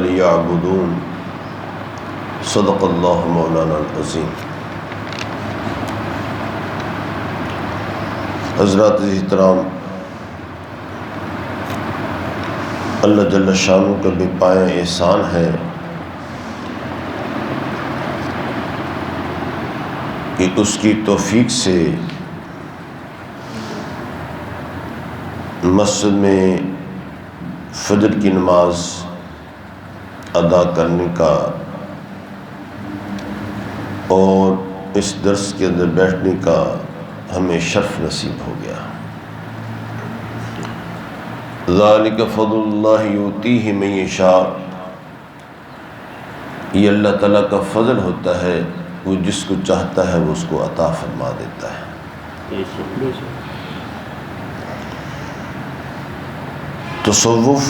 ليعبدون صدق اللہ مولانا العظیم۔ حضرات احترام، اللہ جل شانہ کا بے پایہ احسان ہے کہ اس کی توفیق سے مسجد میں فجر کی نماز ادا کرنے کا اور اس درس کے اندر بیٹھنے کا ہمیں شرف نصیب ہو گیا۔ ذالک فضل اللہ یؤتیہ من یشاء، یہ اللہ تعالیٰ کا فضل ہوتا ہے، وہ جس کو چاہتا ہے وہ اس کو عطا فرما دیتا ہے۔ تصوف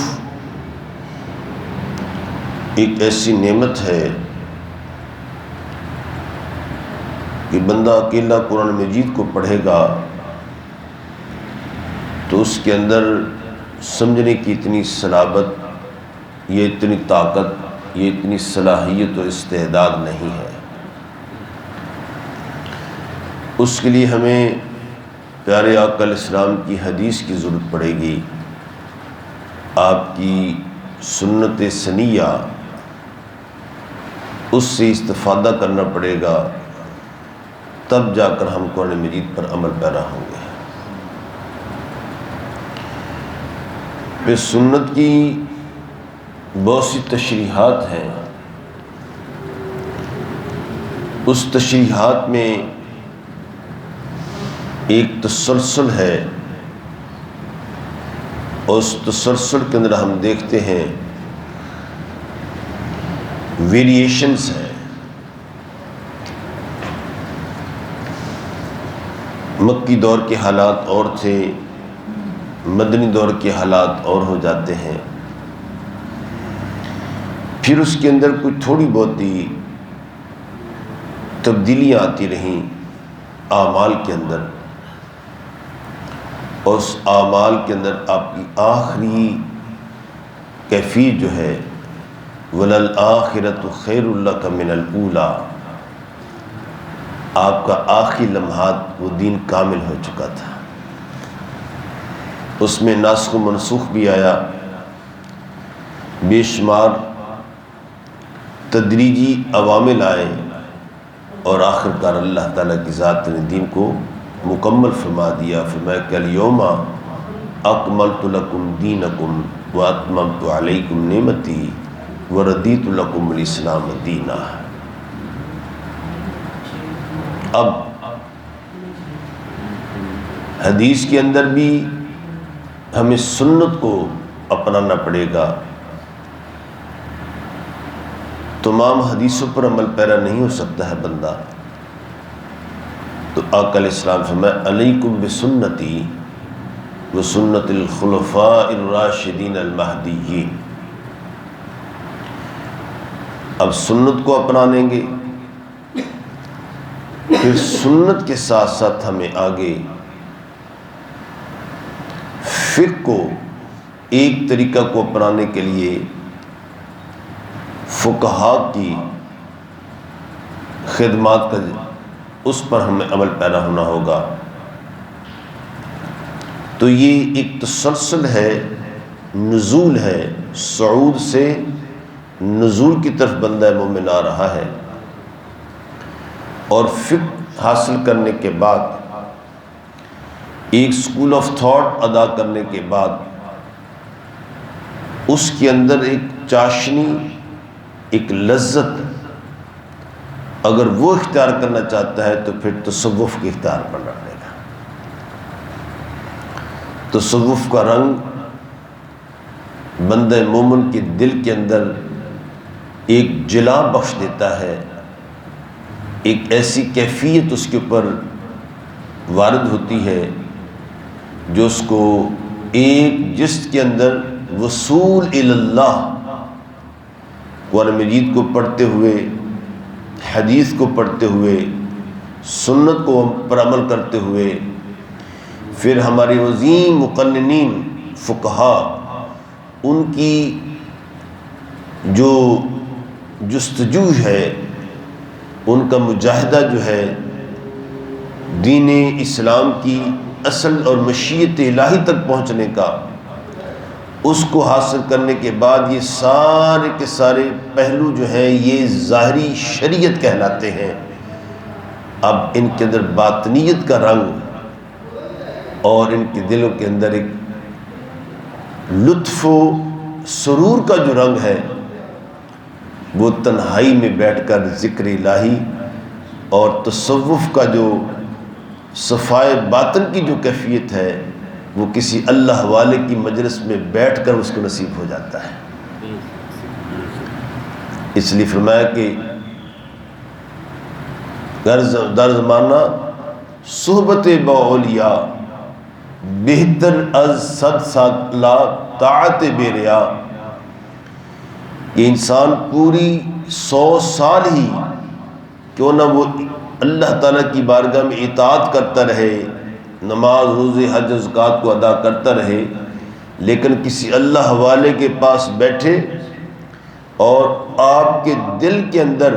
ایک ایسی نعمت ہے کہ بندہ اکیلا قرآن مجید کو پڑھے گا تو اس کے اندر سمجھنے کی اتنی صلابت، یہ اتنی طاقت، یہ اتنی صلاحیت و استعداد نہیں ہے۔ اس کے لیے ہمیں پیارے آقا علیہ السلام کی حدیث کی ضرورت پڑے گی، آپ کی سنت سنیہ، اس سے استفادہ کرنا پڑے گا، تب جا کر ہم قرآن مجید پر عمل پیرا ہوں گے۔ پھر سنت کی بہت سی تشریحات ہیں، اس تشریحات میں ایک تسلسل ہے، اور اس تسلسل کے اندر ہم دیکھتے ہیں ویریشنز ہیں۔ مکی دور کے حالات اور تھے، مدنی دور کے حالات اور ہو جاتے ہیں، پھر اس کے اندر کوئی تھوڑی بہت ہی تبدیلیاں آتی رہیں اعمال کے اندر، اور اس اعمال کے اندر آپ کی آخری کیفیت جو ہے وَلَلْآخِرَةُ خَيْرٌ لَكَ مِنَ الْأُولَىٰ، آپ کا آخری لمحات وہ دین کامل ہو چکا تھا، اس میں ناسخ و منسوخ بھی آیا، بے شمار تدریجی عوامل آئے، اور آخر کار اللہ تعالیٰ کی ذات نے دین کو مکمل فرما دیا۔ فرمایا کہ الیوم اکملت لکم دینکم واتممت علیکم نعمتی وردیت لکم الاسلام دینا۔ اب حدیث کے اندر بھی ہمیں سنت کو اپنانا پڑے گا، تمام حدیثوں پر عمل پیرا نہیں ہو سکتا ہے بندہ، تو آقا علیہ السلام فرمایا علیکم بسنتی وسنت الخلفاء الراشدین المہدیین۔ اب سنت کو اپنا لیں گے، پھر سنت کے ساتھ ساتھ ہمیں آگے فقہ کو ایک طریقہ کو اپنانے کے لیے فقہاء کی خدمات کا اس پر ہمیں عمل پیرا ہونا ہوگا۔ تو یہ ایک تسلسل ہے، نزول ہے، صعود سے نزول کی طرف بندہ مومن آ رہا ہے، اور فقہ حاصل کرنے کے بعد ایک سکول آف تھاٹ ادا کرنے کے بعد اس کے اندر ایک چاشنی، ایک لذت اگر وہ اختیار کرنا چاہتا ہے تو پھر تصوف کی اختیار کرنا پڑے گا۔ تصوف کا رنگ بندہ مومن کے دل کے اندر ایک جلا بخش دیتا ہے، ایک ایسی کیفیت اس کے اوپر وارد ہوتی ہے جو اس کو ایک جس کے اندر وصول الی اللہ، قرآن مجید کو پڑھتے ہوئے، حدیث کو پڑھتے ہوئے، سنت کو پر عمل کرتے ہوئے، پھر ہمارے عظیم مقننین فقہاء ان کی جو جستجو ہے، ان کا مجاہدہ جو ہے دین اسلام کی اصل اور مشیت الہی تک پہنچنے کا، اس کو حاصل کرنے کے بعد یہ سارے کے سارے پہلو جو ہیں یہ ظاہری شریعت کہلاتے ہیں۔ اب ان کے اندر باطنیت کا رنگ اور ان کے دلوں کے اندر ایک لطف و سرور کا جو رنگ ہے، وہ تنہائی میں بیٹھ کر ذکر الہی اور تصوف کا جو صفائے باطن کی جو کیفیت ہے، وہ کسی اللہ والے کی مجلس میں بیٹھ کر اس کو نصیب ہو جاتا ہے۔ اس لیے فرمایا کہ در زمانہ صحبت با اولیاء بہتر از 100 سال طاعت بے ریا، کہ انسان پوری 100 سال ہی کیوں نہ وہ اللہ تعالیٰ کی بارگاہ میں اطاعت کرتا رہے، نماز روزے حج زکوٰۃ کو ادا کرتا رہے، لیکن کسی اللہ والے کے پاس بیٹھے اور آپ کے دل کے اندر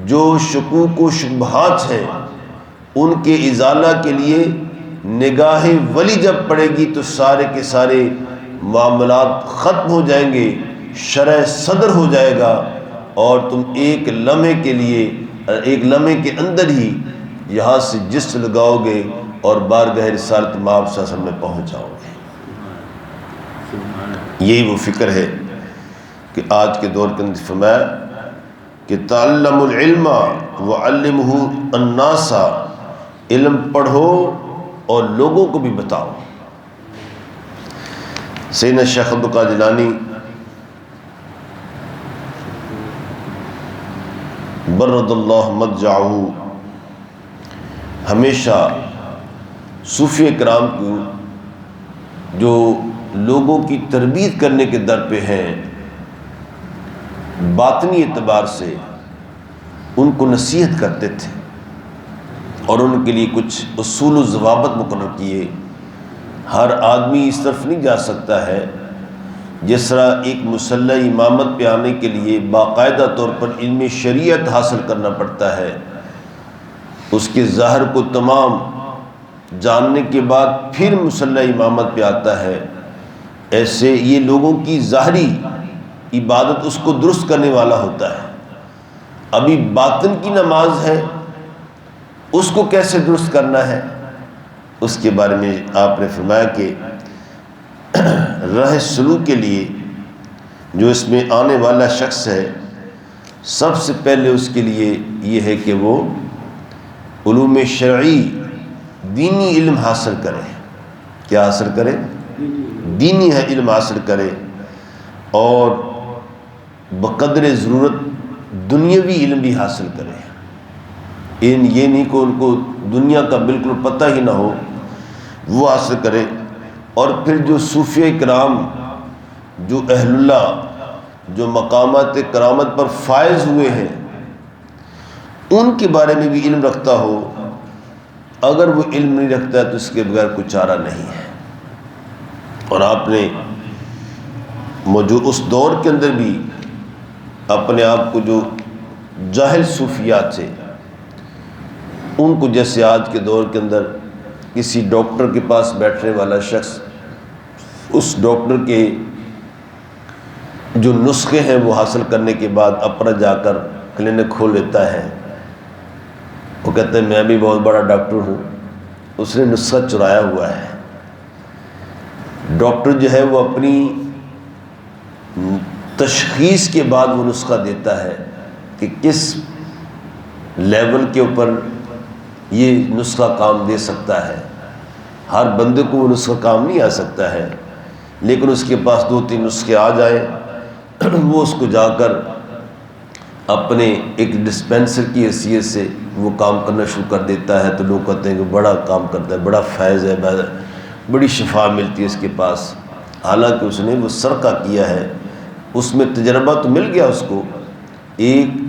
جو شکوک و شبہات ہیں ان کے ازالہ کے لیے نگاہ ولی جب پڑے گی تو سارے کے سارے معاملات ختم ہو جائیں گے، شرح صدر ہو جائے گا، اور تم ایک لمحے کے اندر ہی یہاں سے جس لگاؤ گے اور بارگاہ رسالت مآب صلی اللہ علیہ وسلم میں پہنچ جاؤ گے۔ یہی وہ فکر ہے کہ آج کے دور کے اندر فرمایا کہ تعلم العلم وعلمہ الناس، علم پڑھو اور لوگوں کو بھی بتاؤ۔ سیدنا شیخ عبد القادر جیلانی برد اللہ مضجعہ ہمیشہ صوفی کرام کو جو لوگوں کی تربیت کرنے کے در پہ ہیں، باطنی اعتبار سے ان کو نصیحت کرتے تھے اور ان کے لیے کچھ اصول و ضوابط مقرر کیے۔ ہر آدمی اس طرف نہیں جا سکتا ہے، جس طرح ایک مسلح امامت پہ آنے کے لیے باقاعدہ طور پر علم شریعت حاصل کرنا پڑتا ہے، اس کے ظاہر کو تمام جاننے کے بعد پھر مسلح امامت پہ آتا ہے، ایسے یہ لوگوں کی ظاہری عبادت اس کو درست کرنے والا ہوتا ہے۔ ابھی باطن کی نماز ہے، اس کو کیسے درست کرنا ہے، اس کے بارے میں آپ نے فرمایا کہ راہ سلوک کے لیے جو اس میں آنے والا شخص ہے، سب سے پہلے اس کے لیے یہ ہے کہ وہ علوم شرعی دینی علم حاصل کرے۔ کیا حاصل کرے؟ دینی ہے علم حاصل کرے، اور بقدر ضرورت دنیاوی علم بھی حاصل کرے۔ یہ نہیں کہ ان کو دنیا کا بالکل پتہ ہی نہ ہو، وہ حاصل کرے۔ اور پھر جو صوفیہ کرام، جو اہل اللہ، جو مقامات کرامت پر فائز ہوئے ہیں، ان کے بارے میں بھی علم رکھتا ہو۔ اگر وہ علم نہیں رکھتا ہے تو اس کے بغیر کوئی چارہ نہیں ہے۔ اور آپ نے موجود اس دور کے اندر بھی اپنے آپ کو جو جاہل صوفیات تھے، ان کو جیسے آج کے دور کے اندر کسی ڈاکٹر کے پاس بیٹھنے والا شخص اس ڈاکٹر کے جو نسخے ہیں وہ حاصل کرنے کے بعد اپنا جا کر کلینک کھول لیتا ہے، وہ کہتے ہیں میں بھی بہت بڑا ڈاکٹر ہوں، اس نے نسخہ چرایا ہوا ہے۔ ڈاکٹر جو ہے وہ اپنی تشخیص کے بعد وہ نسخہ دیتا ہے کہ کس لیول کے اوپر یہ نسخہ کام دے سکتا ہے۔ ہر بندے کو وہ نسخہ کام نہیں آ سکتا ہے، لیکن اس کے پاس 2-3 نسخے آ جائیں، وہ اس کو جا کر اپنے ایک ڈسپینسر کی حیثیت سے وہ کام کرنا شروع کر دیتا ہے، تو لوگ کہتے ہیں کہ بڑا کام کرتا ہے، بڑا فیض ہے، بڑی شفا ملتی ہے اس کے پاس۔ حالانکہ اس نے وہ سرقہ کیا ہے، اس میں تجربہ تو مل گیا اس کو، ایک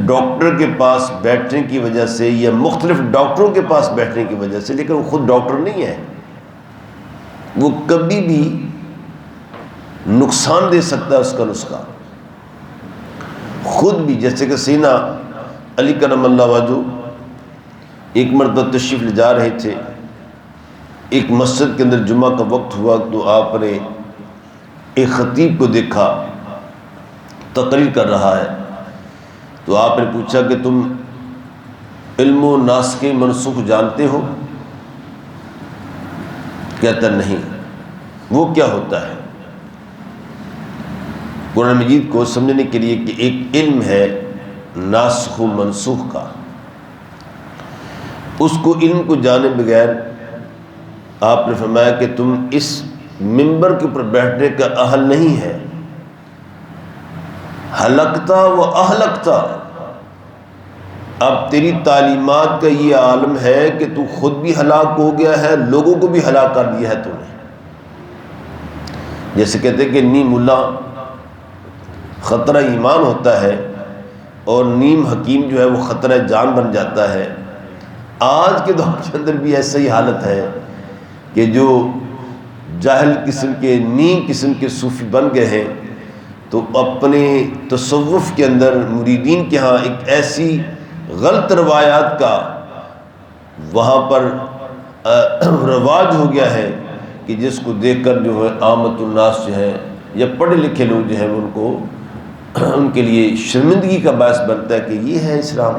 ڈاکٹر کے پاس بیٹھنے کی وجہ سے یا مختلف ڈاکٹروں کے پاس بیٹھنے کی وجہ سے، لیکن وہ خود ڈاکٹر نہیں ہے، وہ کبھی بھی نقصان دے سکتا ہے اس کا نسخہ۔ خود بھی، جیسے کہ سیدنا علی کرم اللہ وجہہ ایک مرتبہ تشریف لے جا رہے تھے، ایک مسجد کے اندر جمعہ کا وقت ہوا تو آپ نے ایک خطیب کو دیکھا تقریر کر رہا ہے، تو آپ نے پوچھا کہ تم علم و ناسخ منسوخ جانتے ہو؟ کہتا نہیں۔ وہ کیا ہوتا ہے؟ قرآن مجید کو سمجھنے کے لیے کہ ایک علم ہے ناسخ و منسوخ کا، اس کو علم کو جانے بغیر آپ نے فرمایا کہ تم اس منبر کے اوپر بیٹھنے کا اہل نہیں ہے۔ ہلکتا و اہلکتا، اب تیری تعلیمات کا یہ عالم ہے کہ تو خود بھی ہلاک ہو گیا ہے، لوگوں کو بھی ہلاک کر دیا ہے تو نے۔ جیسے کہتے ہیں کہ نیم اللہ خطرہ ایمان ہوتا ہے اور نیم حکیم جو ہے وہ خطرہ جان بن جاتا ہے۔ آج کے دور کے اندر بھی ایسا ہی حالت ہے کہ جو جاہل قسم کے نیم قسم کے صوفی بن گئے ہیں تو اپنے تصوف کے اندر مریدین کے ہاں ایک ایسی غلط روایات کا وہاں پر رواج ہو گیا ہے کہ جس کو دیکھ کر جو ہے عامت الناس جو ہے یا پڑھے لکھے لوگ جو ہیں ان کو ان کے لیے شرمندگی کا باعث بنتا ہے کہ یہ ہے اسلام،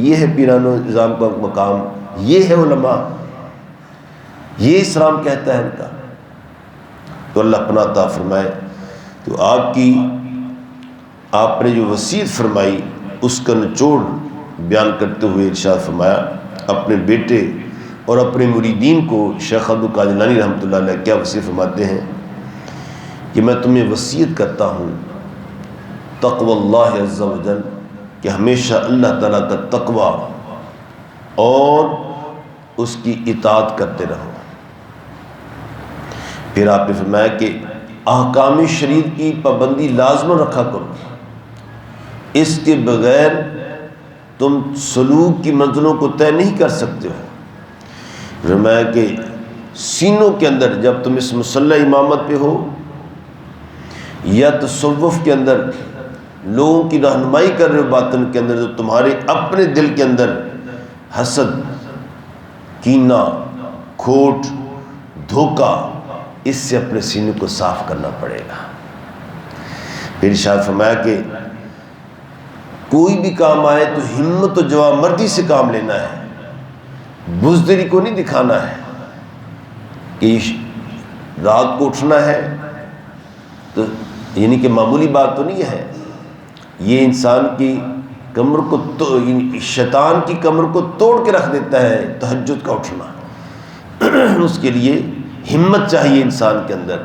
یہ ہے پیران و نظام کا مقام، یہ ہے علماء، یہ اسلام کہتا ہے ان کا۔ تو اللہ اپنا عطا فرمائے۔ تو آپ نے جو وصیت فرمائی اس کا نچوڑ بیان کرتے ہوئے ارشاد فرمایا، اپنے بیٹے اور اپنے مریدین کو شیخ عبد القادر جیلانی رحمۃ اللہ علیہ کیا وصیت فرماتے ہیں کہ میں تمہیں وصیت کرتا ہوں تقوی اللہ عز و جل، کہ ہمیشہ اللہ تعالیٰ کا تقوی اور اس کی اطاعت کرتے رہو۔ پھر آپ نے فرمایا کہ احکام شریعت کی پابندی لازم رکھا کرو، اس کے بغیر تم سلوک کی منزلوں کو طے نہیں کر سکتے ہو۔ فرمایا کہ سینوں کے اندر جب تم اس مصلی امامت پہ ہو یا تصوف کے اندر لوگوں کی رہنمائی کر رہے ہو باطن کے اندر، تو تمہارے اپنے دل کے اندر حسد، کینہ، کھوٹ، دھوکہ، اس سے اپنے سینے کو صاف کرنا پڑے گا۔ پھر ارشاد فرمایا کہ کوئی بھی کام آئے تو ہمت و جوانمردی سے کام لینا ہے، بزدلی کو نہیں دکھانا ہے کہ رات کو اٹھنا ہے تو یعنی کہ معمولی بات تو نہیں ہے، یہ انسان کی کمر کو شیطان کی کمر کو توڑ کے رکھ دیتا ہے تہجد کا اٹھنا۔ اس کے لیے ہمت چاہیے انسان کے اندر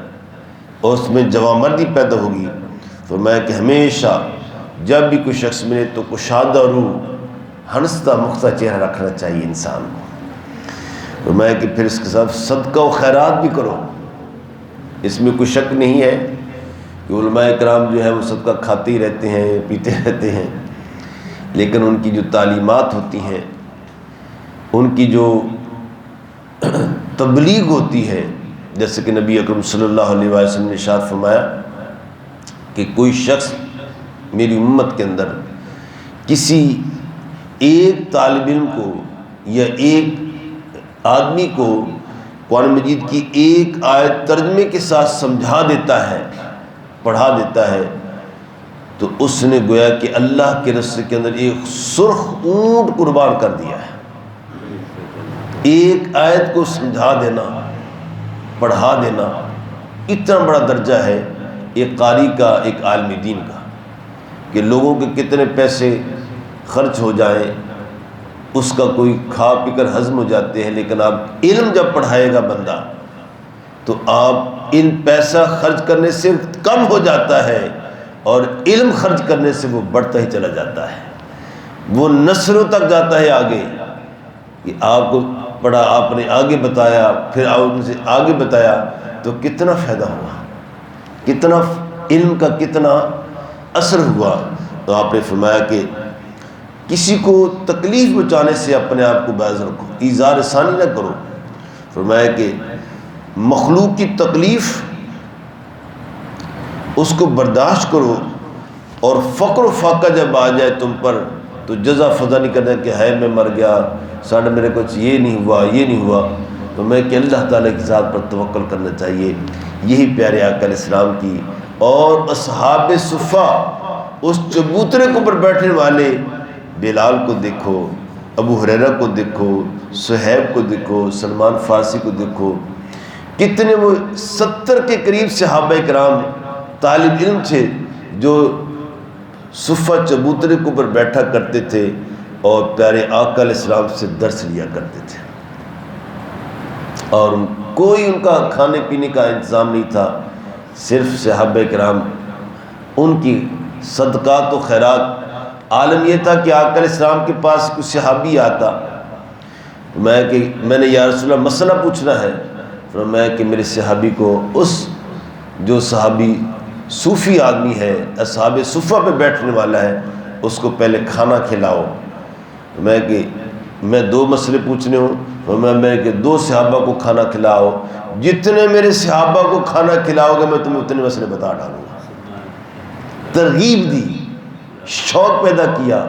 اور اس میں جوانمردی پیدا ہوگی۔ فرمایا کہ ہمیشہ جب بھی کوئی شخص ملے تو کشادہ روح، ہنستا مختہ چہرہ رکھنا چاہیے انسان کو۔ فرمایا کہ پھر اس کے ساتھ صدقہ و خیرات بھی کرو۔ اس میں کوئی شک نہیں ہے کہ علماء کرام جو ہے وہ صدقہ کھاتے ہی رہتے ہیں، پیتے رہتے ہیں، لیکن ان کی جو تعلیمات ہوتی ہیں، ان کی جو تبلیغ ہوتی ہے، جیسے کہ نبی اکرم صلی اللہ علیہ وسلم نے ارشاد فرمایا کہ کوئی شخص میری امت کے اندر کسی ایک طالب علم کو یا ایک آدمی کو قرآن مجید کی ایک آیت ترجمے کے ساتھ سمجھا دیتا ہے، پڑھا دیتا ہے، تو اس نے گویا کہ اللہ کے رستے کے اندر ایک سرخ اونٹ قربان کر دیا ہے۔ ایک آیت کو سمجھا دینا، پڑھا دینا، اتنا بڑا درجہ ہے ایک قاری کا، ایک عالم دین کا، کہ لوگوں کے کتنے پیسے خرچ ہو جائیں، اس کا کوئی کھا پی کر ہضم ہو جاتے ہیں، لیکن آپ علم جب پڑھائے گا بندہ تو آپ ان پیسہ خرچ کرنے سے کم ہو جاتا ہے اور علم خرچ کرنے سے وہ بڑھتا ہی چلا جاتا ہے، وہ نسلوں تک جاتا ہے آگے۔ کہ آپ کو پڑھا، آپ نے آگے بتایا، پھر آپ سے آگے بتایا تو کتنا فائدہ ہوا، کتنا علم کا کتنا اثر ہوا۔ تو آپ نے فرمایا کہ کسی کو تکلیف پہنچانے سے اپنے آپ کو باز رکھو، ایذا رسانی نہ کرو۔ فرمایا کہ مخلوق کی تکلیف اس کو برداشت کرو، اور فقر و فاقہ جب آ جائے تم پر تو جزا فضا نہیں کرنا کہ ہے میں مر گیا، ساڑھے میرے کچھ یہ نہیں ہوا یہ نہیں ہوا، تو میں کہ اللہ تعالیٰ کی ذات پر توکل کرنا چاہیے۔ یہی پیارے آقا علیہ السلام کی اور اصحاب صفہ، اس چبوترے کے اوپر بیٹھنے والے بلال کو دیکھو، ابو ہریرہ کو دیکھو، صہیب کو دیکھو، سلمان فارسی کو دیکھو، کتنے وہ 70 کے قریب صحابہ کرام طالب علم تھے جو صفہ چبوترے کے اوپر بیٹھا کرتے تھے اور پیارے آقا علیہ السلام سے درس لیا کرتے تھے، اور کوئی ان کا کھانے پینے کا انتظام نہیں تھا، صرف صحابہ کرام ان کی صدقات و خیرات۔ عالم یہ تھا کہ آقا علیہ السلام کے پاس کوئی صحابی آتا، میں نے یا رسول اللہ مسئلہ پوچھنا ہے، فرمایا کہ میرے صحابی کو اس جو صحابی صوفی آدمی ہے، اصحاب صفہ پہ بیٹھنے والا ہے، اس کو پہلے کھانا کھلاؤ۔ میں 2 مسئلے پوچھنے ہوں، میں کہ 2 صحابہ کو کھانا کھلاؤ، جتنے میرے صحابہ کو کھانا کھلاؤ گے میں تمہیں اتنے مسئلے بتا ڈالوں گا۔ ترغیب دی، شوق پیدا کیا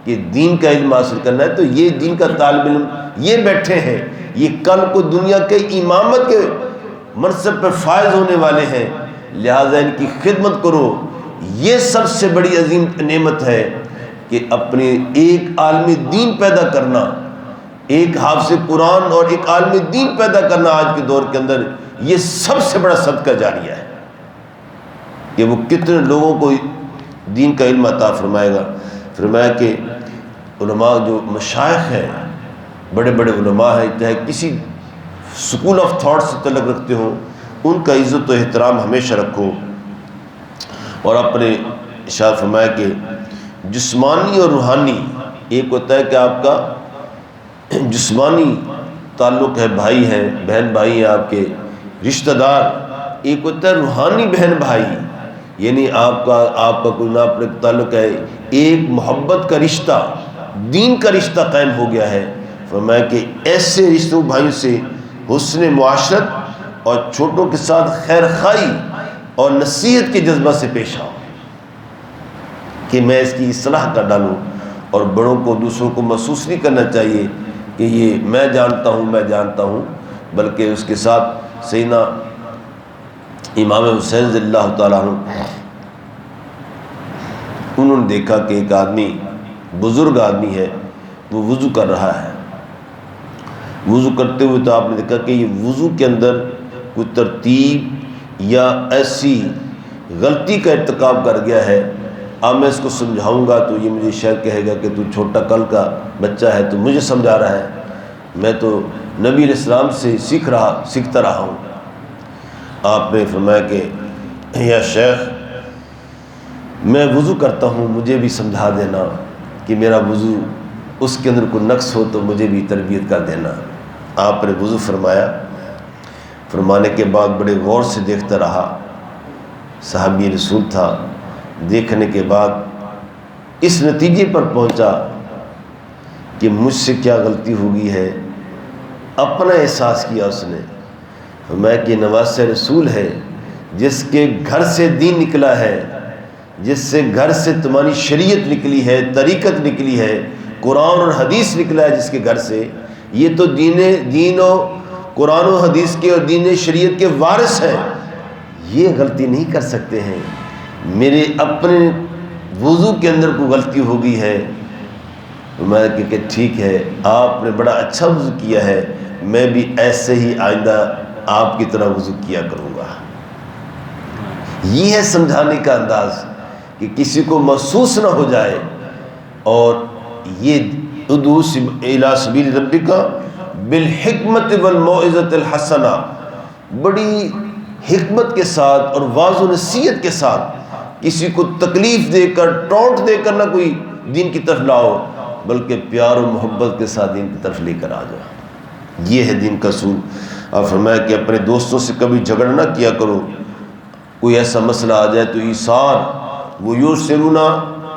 کہ دین کا علم حاصل کرنا ہے، تو یہ دین کا طالب علم یہ بیٹھے ہیں، یہ کل کو دنیا کے امامت کے منصب پر فائز ہونے والے ہیں، لہٰذا ان کی خدمت کرو۔ یہ سب سے بڑی عظیم نعمت ہے کہ اپنے ایک عالم دین پیدا کرنا، ایک حافظ قرآن اور ایک عالم دین پیدا کرنا آج کے دور کے اندر، یہ سب سے بڑا صدقہ جاریہ ہے کہ وہ کتنے لوگوں کو دین کا علم عطا فرمائے گا۔ فرمایا کہ علماء جو مشائخ ہیں، بڑے بڑے علماء ہیں، چاہے کسی سکول آف تھاٹ سے تعلق رکھتے ہوں، ان کا عزت و احترام ہمیشہ رکھو۔ اور اپنے ارشاد فرمایا کہ جسمانی اور روحانی، ایک ہوتا ہے کہ آپ کا جسمانی تعلق ہے، بھائی ہیں، بہن بھائی ہیں آپ کے رشتہ دار، ایک ہوتا ہے روحانی بہن بھائی، یعنی آپ کا کوئی نہ اپنے تعلق ہے، ایک محبت کا رشتہ، دین کا رشتہ قائم ہو گیا ہے۔ فرمایا کہ ایسے رشتوں بھائیوں سے حسن معاشرت اور چھوٹوں کے ساتھ خیر خواہی اور نصیحت کے جذبہ سے پیش آؤ کہ میں اس کی اصلاح کر ڈالوں، اور بڑوں کو دوسروں کو محسوس نہیں کرنا چاہیے کہ یہ میں جانتا ہوں، بلکہ اس کے ساتھ سیدنا امام حسین رضی اللہ تعالیٰ عنہ، انہوں نے دیکھا کہ ایک آدمی بزرگ آدمی ہے، وہ وضو کر رہا ہے، وضو کرتے ہوئے تو آپ نے دیکھا کہ یہ وضو کے اندر کوئی ترتیب یا ایسی غلطی کا ارتکاب کر گیا ہے۔ اب میں اس کو سمجھاؤں گا تو یہ مجھے شاید کہے گا کہ تو چھوٹا کل کا بچہ ہے، تو مجھے سمجھا رہا ہے، میں تو نبی علیہ السلام سے سیکھتا رہا ہوں۔ آپ نے فرمایا کہ یا شیخ میں وضو کرتا ہوں، مجھے بھی سمجھا دینا کہ میرا وضو اس کے اندر کوئی نقص ہو تو مجھے بھی تربیت کر دینا۔ آپ نے وضو فرمایا، فرمانے کے بعد بڑے غور سے دیکھتا رہا، صحابی رسول تھا، دیکھنے کے بعد اس نتیجے پر پہنچا کہ مجھ سے کیا غلطی ہو گئی ہے، اپنا احساس کیا اس نے۔ میں کہ نواسہ رسول ہے، جس کے گھر سے دین نکلا ہے، جس سے گھر سے تمہاری شریعت نکلی ہے، طریقت نکلی ہے، قرآن اور حدیث نکلا ہے جس کے گھر سے، یہ تو دین و قرآن و حدیث کے اور دین شریعت کے وارث ہیں، یہ غلطی نہیں کر سکتے ہیں۔ میرے اپنے وضو کے اندر کوئی غلطی ہو گئی ہے، میں کہ ٹھیک ہے، آپ نے بڑا اچھا وضو کیا ہے، میں بھی ایسے ہی آئندہ آپ کی طرح وضو کیا کروں گا۔ یہ ہے سمجھانے کا انداز کہ کسی کو محسوس نہ ہو جائے، اور یہ ادعو الی سبیل ربک بالحکمت والموعظۃ الحسنہ، بڑی حکمت کے ساتھ اور واضح و نصیحت کے ساتھ، کسی کو تکلیف دے کر ٹونٹ دے کر نہ کوئی دین کی طرف لاؤ، بلکہ پیار و محبت کے ساتھ دین کی طرف لے کر آ جاؤ۔ یہ ہے دین کا اصول۔ اور فرمایا کہ اپنے دوستوں سے کبھی جھگڑا نہ کیا کرو، کوئی ایسا مسئلہ آ جائے تو ایثار، وَيُؤْثِرُونَ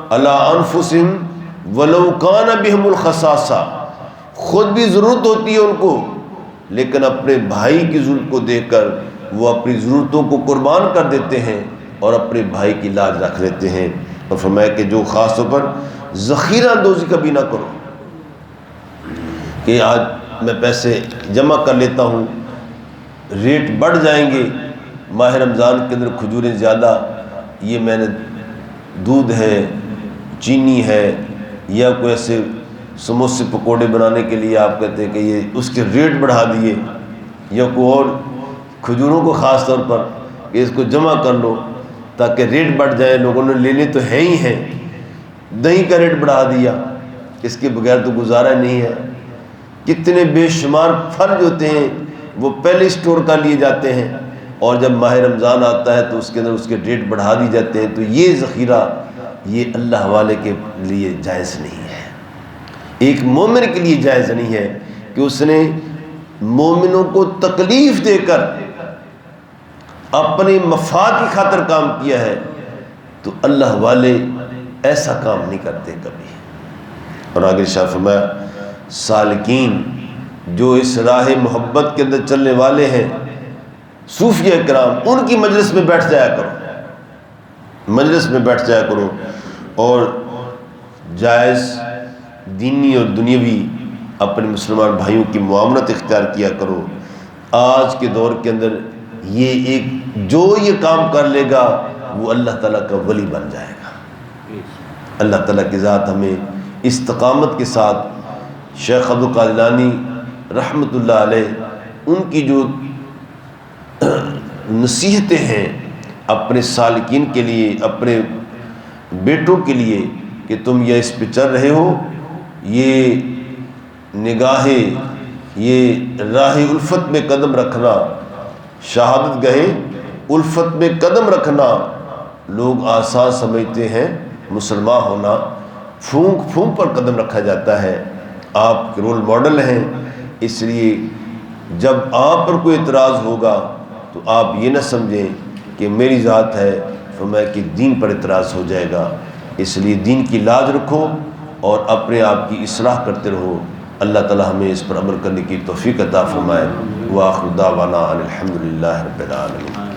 عَلَىٰ أَنفُسِهِمْ وَلَوْ كَانَ بِهِمُ الْخَصَاصَةُ، خود بھی ضرورت ہوتی ہے ان کو، لیکن اپنے بھائی کی ضرورت کو دیکھ کر وہ اپنی ضرورتوں کو قربان کر دیتے ہیں اور اپنے بھائی کی لاج رکھ لیتے ہیں۔ اور فرمایا کہ جو خاص طور پر ذخیرہ اندوزی کبھی نہ کرو کہ آج میں پیسے جمع کر لیتا ہوں، ریٹ بڑھ جائیں گے ماہ رمضان کے اندر، کھجوریں زیادہ، یہ میں نے دودھ ہے، چینی ہے، یا کوئی ایسے سموسے پکوڑے بنانے کے لیے آپ کہتے ہیں کہ یہ اس کے ریٹ بڑھا دیے، یا کوئی اور کھجوروں کو خاص طور پر کہ اس کو جمع کر لو تاکہ ریٹ بڑھ جائے، لوگوں نے لینے تو ہے ہی ہیں، دہی کا ریٹ بڑھا دیا، اس کے بغیر تو گزارا نہیں ہے۔ کتنے بے شمار پھل جو ہوتے ہیں وہ پہلے اسٹور کر لیے جاتے ہیں، اور جب ماہ رمضان آتا ہے تو اس کے اندر اس کے ریٹ بڑھا دی جاتے ہیں۔ تو یہ ذخیرہ یہ اللہ والے کے لیے جائز نہیں ہے، ایک مومن کے لیے جائز نہیں ہے کہ اس نے مومنوں کو تکلیف دے کر اپنے مفاد کی خاطر کام کیا ہے، تو اللہ والے ایسا کام نہیں کرتے کبھی۔ اور آگے ارشاد فرمایا سالکین جو اس راہ محبت کے اندر چلنے والے ہیں، صوفیہ کرام، ان کی مجلس میں بیٹھ جایا کرو، مجلس میں بیٹھ جایا کرو، اور جائز دینی اور دنیاوی اپنے مسلمان بھائیوں کی معاملت اختیار کیا کرو۔ آج کے دور کے اندر یہ ایک جو یہ کام کر لے گا وہ اللہ تعالیٰ کا ولی بن جائے گا۔ اللہ تعالیٰ کی ذات ہمیں استقامت کے ساتھ، شیخ عبد القادر جیلانی رحمۃ اللہ علیہ ان کی جو نصیحتیں ہیں اپنے سالکین کے لیے، اپنے بیٹوں کے لیے، کہ تم یہ اس پہ چل رہے ہو، یہ نگاہ، یہ راہ الفت میں قدم رکھنا، شہادت گاہ الفت میں قدم رکھنا لوگ آسان سمجھتے ہیں، مسلمان ہونا پھونک پھونک پر قدم رکھا جاتا ہے۔ آپ کے رول ماڈل ہیں، اس لیے جب آپ پر کوئی اعتراض ہوگا تو آپ یہ نہ سمجھیں کہ میری ذات ہے، فرمایا کہ دین پر اعتراض ہو جائے گا۔ اس لیے دین کی لاج رکھو اور اپنے آپ کی اصلاح کرتے رہو۔ اللہ تعالی ہمیں اس پر عمل کرنے کی توفیق عطا فرمائے۔ وآخر دعوانا ان الحمد للہ رب العالمین۔